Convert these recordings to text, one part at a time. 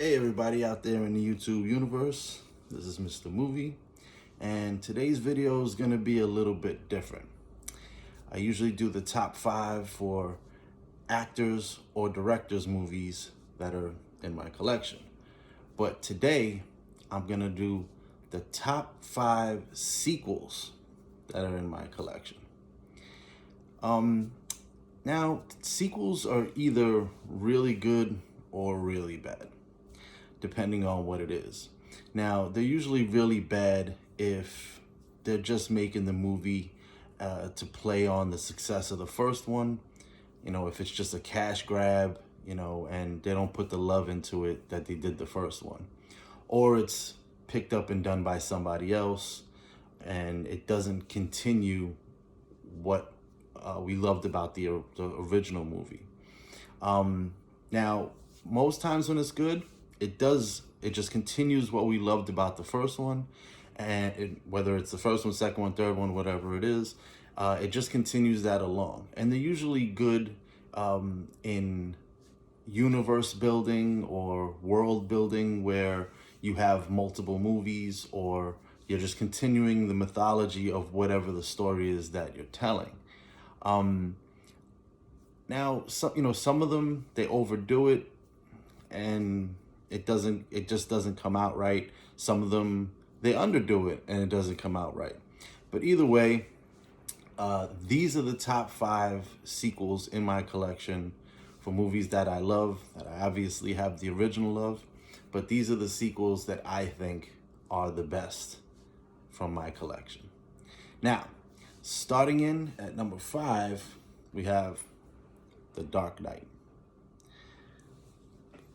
Hey everybody out there in the YouTube universe, this is Mr. Movie, and today's video is going to be a little bit different. I usually do the top 5 for actors or directors movies that are in my collection. But today, I'm going to do the top 5 sequels that are in my collection. Now, sequels are either really good or really bad, depending on what it is. Now, they're usually really bad if they're just making the movie to play on the success of the first one. You know, if it's just a cash grab, and they don't put the love into it that they did the first one. Or it's picked up and done by somebody else, and it doesn't continue what we loved about the original movie. Now, most times when it's good, it just continues what we loved about the first one, and whether it's the first one, second one, third one, whatever it is, it just continues that along. And they're usually good in universe building or world building, where you have multiple movies, or you're just continuing the mythology of whatever the story is that you're telling. Now, some of them, they overdo it, and it just doesn't come out right. Some of them, they underdo it, and it doesn't come out right. But either way, these are the top 5 sequels in my collection for movies that I love, that I obviously have the original of, but these are the sequels that I think are the best from my collection. Now, starting in at number 5, we have The Dark Knight.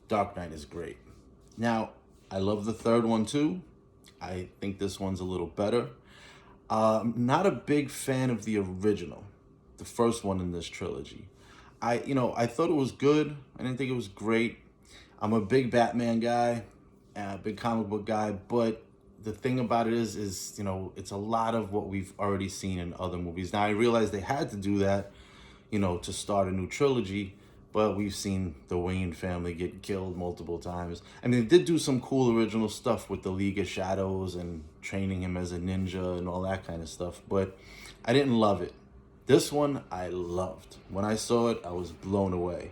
Dark Knight is great. Now, I love the third one too. I think this one's a little better. Not a big fan of the original, the first one in this trilogy. I thought it was good. I didn't think it was great. I'm a big Batman guy, a big comic book guy, but the thing about it is it's a lot of what we've already seen in other movies. Now, I realize they had to do that, to start a new trilogy, but we've seen the Wayne family get killed multiple times. I mean, they did do some cool original stuff with the League of Shadows and training him as a ninja and all that kind of stuff, but I didn't love it. This one I loved. When I saw it, I was blown away.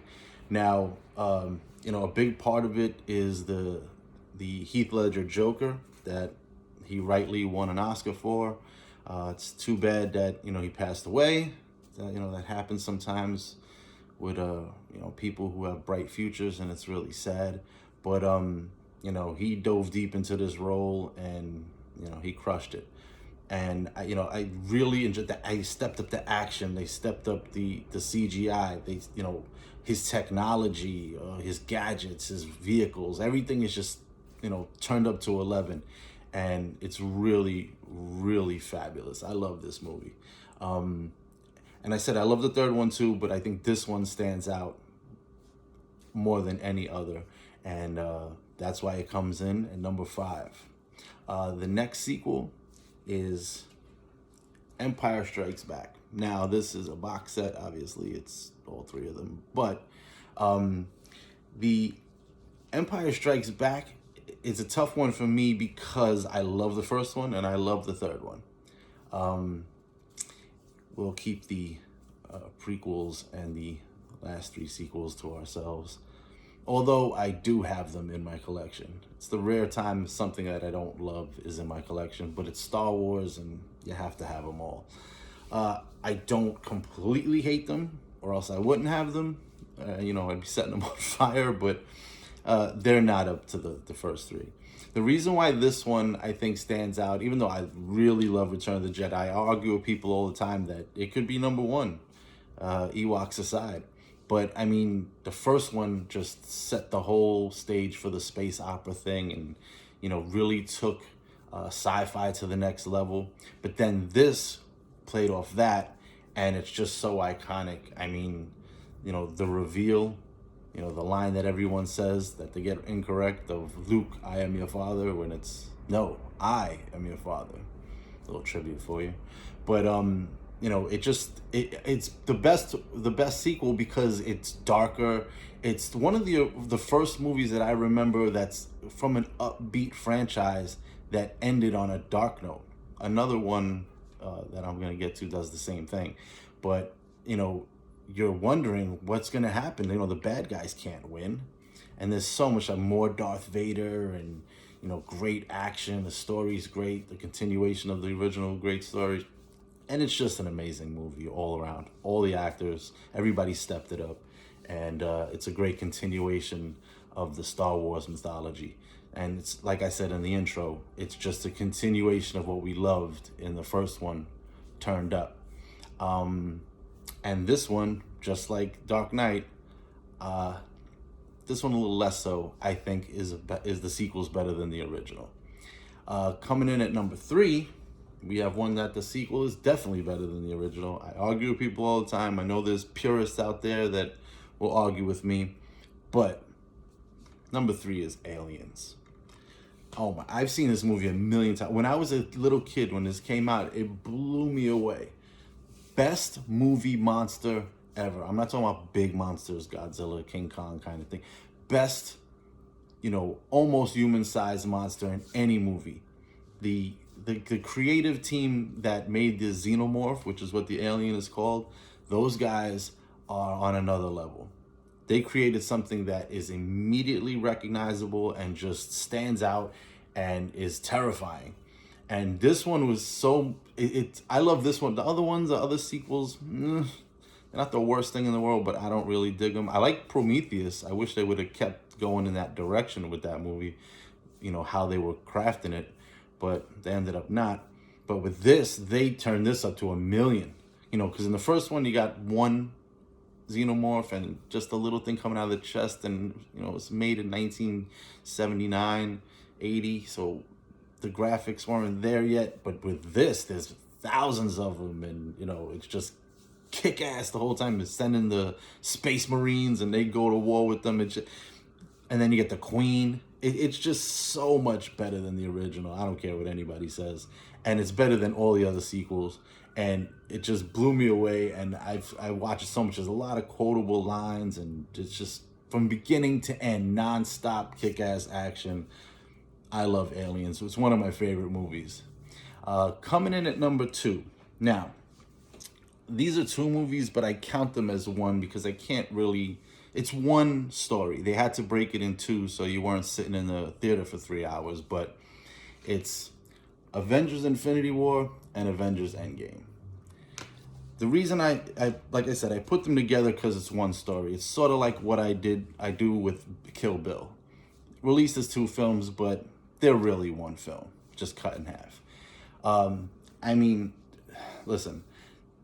Now, a big part of it is the Heath Ledger Joker that he rightly won an Oscar for. It's too bad that he passed away. That happens sometimes with people who have bright futures, and it's really sad. But he dove deep into this role, and he crushed it. And I really enjoyed that. I stepped up the action. They stepped up the CGI. They his technology, his gadgets, his vehicles, everything is just turned up to 11, and it's really, really fabulous. I love this movie. And I said I love the third one too, but I think this one stands out more than any other, and that's why it comes in at number 5. The next sequel is Empire Strikes Back. Now, this is a box set. Obviously, it's all 3 of them, but the Empire Strikes Back is a tough one for me because I love the first one and I love the third one. We'll keep the prequels and the last 3 sequels to ourselves, although I do have them in my collection. It's the rare time something that I don't love is in my collection, but it's Star Wars and you have to have them all. I don't completely hate them, or else I wouldn't have them. I'd be setting them on fire, but they're not up to the first 3. The reason why this one, I think, stands out, even though I really love Return of the Jedi, I argue with people all the time that it could be number 1, Ewoks aside. But, I mean, the first one just set the whole stage for the space opera thing and, really took sci-fi to the next level. But then this played off that, and it's just so iconic. I mean, the reveal, the line that everyone says that they get incorrect of Luke, I am your father, when it's, no, I am your father. A little tribute for you. But, it's the best sequel because it's darker. It's one of the first movies that I remember that's from an upbeat franchise that ended on a dark note. Another one that I'm gonna get to does the same thing, but you're wondering what's gonna happen. The bad guys can't win, and there's so much more Darth Vader and great action. The story's great. The continuation of the original great story. And it's just an amazing movie all around. All the actors, everybody stepped it up. And it's a great continuation of the Star Wars mythology. And it's like I said in the intro, it's just a continuation of what we loved in the first one turned up. And this one, just like Dark Knight, this one a little less so, I think, is the sequel's better than the original. Coming in at number 3, we have one that the sequel is definitely better than the original. I argue with people all the time. I know there's purists out there that will argue with me, but number 3 is Aliens. Oh my, I've seen this movie a million times. When I was a little kid, when this came out, it blew me away. Best movie monster ever. I'm not talking about big monsters, Godzilla, King Kong kind of thing. Best, almost human-sized monster in any movie. The creative team that made the Xenomorph, which is what the alien is called, those guys are on another level. They created something that is immediately recognizable and just stands out and is terrifying. And this one was I love this one. The other ones, the other sequels, they're not the worst thing in the world, but I don't really dig them. I like Prometheus. I wish they would have kept going in that direction with that movie, how they were crafting it, but they ended up not. But with this, they turned this up to 1 million, because in the first one, you got one Xenomorph and just a little thing coming out of the chest, and, it's made in 1979, 80, so the graphics weren't there yet. But with this, there's thousands of them, and, it's just kick-ass the whole time. It's sending the Space Marines, and they go to war with them. And then you get the Queen. It's just so much better than the original. I don't care what anybody says. And it's better than all the other sequels. And it just blew me away. And I watch it so much. There's a lot of quotable lines. And it's just from beginning to end, non-stop kick-ass action. I love Aliens. It's one of my favorite movies. Coming in at number 2. Now, these are 2 movies, but I count them as one because I can't really... It's one story. They had to break it in 2 so you weren't sitting in the theater for 3 hours. But it's Avengers Infinity War and Avengers Endgame. The reason I like I said, I put them together because it's one story. It's sort of like what I do with Kill Bill. Released as 2 films, but they're really one film, just cut in half. Listen,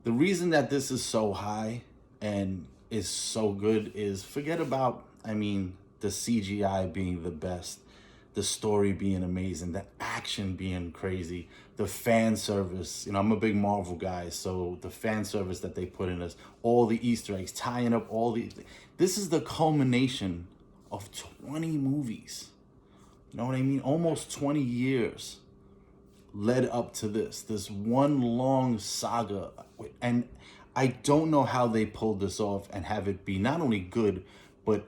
the reason that this is so high and is so good is forget about, the CGI being the best, the story being amazing, the action being crazy, the fan service. I'm a big Marvel guy, so the fan service that they put in us, all the Easter eggs, tying up this is the culmination of 20 movies. You know what I mean? Almost 20 years led up to this one long saga. And I don't know how they pulled this off and have it be not only good, but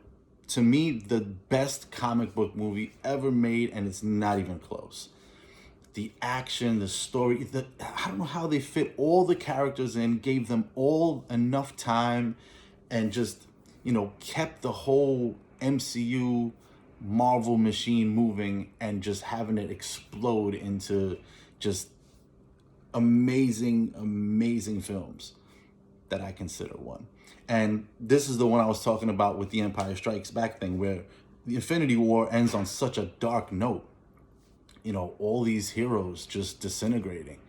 to me, the best comic book movie ever made, and it's not even close. The action, the story, I don't know how they fit all the characters in, gave them all enough time, and just, kept the whole MCU Marvel machine moving and just having it explode into just amazing films that I consider one. And this is the one I was talking about with the Empire Strikes Back thing, where the Infinity War ends on such a dark note. All these heroes just disintegrating.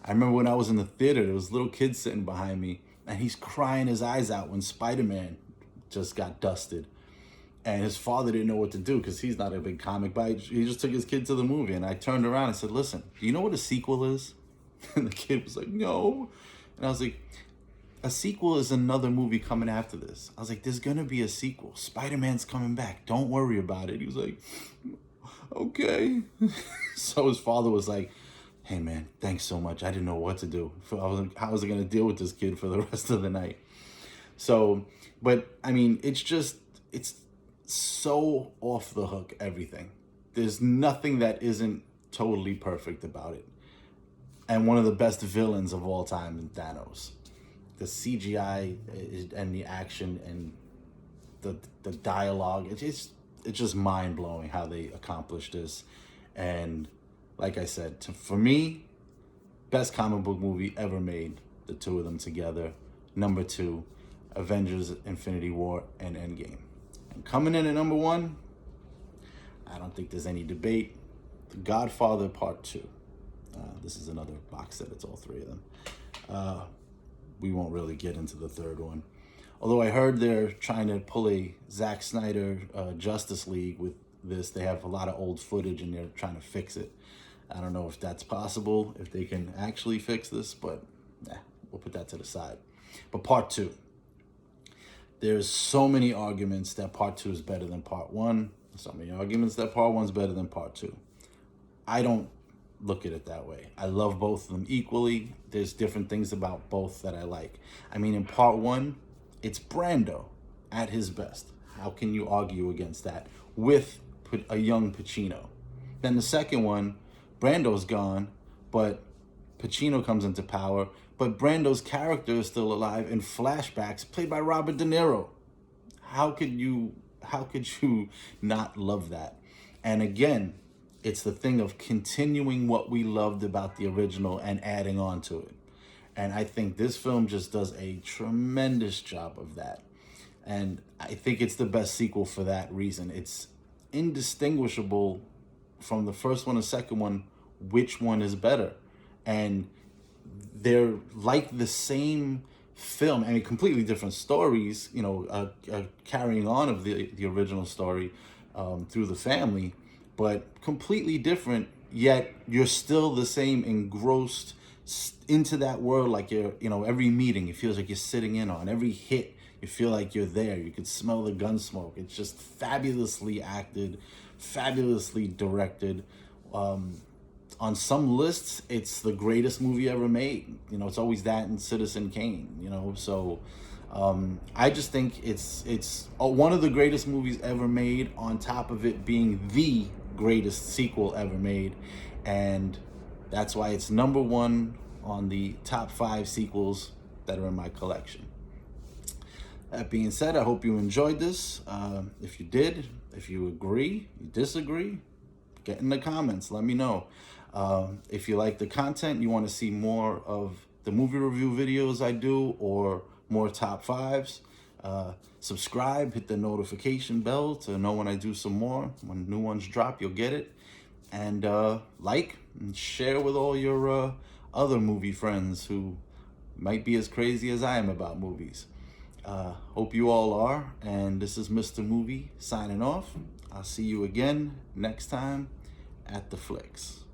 I remember when I was in the theater, there was a little kid sitting behind me, and he's crying his eyes out when Spider-Man just got dusted. And his father didn't know what to do because he's not a big comic guy. He just took his kid to the movie. And I turned around and said, listen, do you know what a sequel is? And the kid was like, no. And I was like, a sequel is another movie coming after this. I was like, there's going to be a sequel. Spider-Man's coming back. Don't worry about it. He was like, okay. So his father was like, hey man, thanks so much. I didn't know what to do. How was I going to deal with this kid for the rest of the night? So, but I mean, it's so off the hook, everything. There's nothing that isn't totally perfect about it. And one of the best villains of all time is Thanos. The CGI and the action and the dialogue, it's just mind blowing how they accomplished this. And like I said, for me, best comic book movie ever made, the two of them together. Number 2, Avengers, Infinity War, and Endgame. And coming in at number 1, I don't think there's any debate, The Godfather Part 2. This is another box set, it's all 3 of them. We won't really get into the third one. Although I heard they're trying to pull a Zack Snyder Justice League with this. They have a lot of old footage and they're trying to fix it. I don't know if that's possible, if they can actually fix this, but we'll put that to the side. But Part 2. There's so many arguments that Part 2 is better than Part 1. So many arguments that Part 1 is better than Part 2. I don't look at it that way. I love both of them equally. There's different things about both that I like. I mean, in Part 1, it's Brando at his best. How can you argue against that with a young Pacino? Then the second one, Brando's gone, but Pacino comes into power, but Brando's character is still alive in flashbacks played by Robert De Niro. How could you not love that? And again, it's the thing of continuing what we loved about the original and adding on to it. And I think this film just does a tremendous job of that. And I think it's the best sequel for that reason. It's indistinguishable from the first one and second one, which one is better. And they're like the same film. I mean, completely different stories, carrying on of the original story through the family, but completely different, yet you're still the same, engrossed into that world. Like every meeting, it feels like you're sitting in on. Every hit, you feel like you're there. You could smell the gun smoke. It's just fabulously acted, fabulously directed. On some lists, it's the greatest movie ever made. It's always that and Citizen Kane, so I just think it's one of the greatest movies ever made, on top of it being the greatest sequel ever made. And that's why it's number 1 on the top 5 sequels that are in my collection. That being said, I hope you enjoyed this. If you did, if you agree, you disagree, get in the comments, let me know. If you like the content, you want to see more of the movie review videos I do, or more top 5s, subscribe, hit the notification bell to know when I do some more. When new ones drop, you'll get it. And like and share with all your other movie friends who might be as crazy as I am about movies. Hope you all are. And this is Mr. Movie signing off. I'll see you again next time at the Flicks.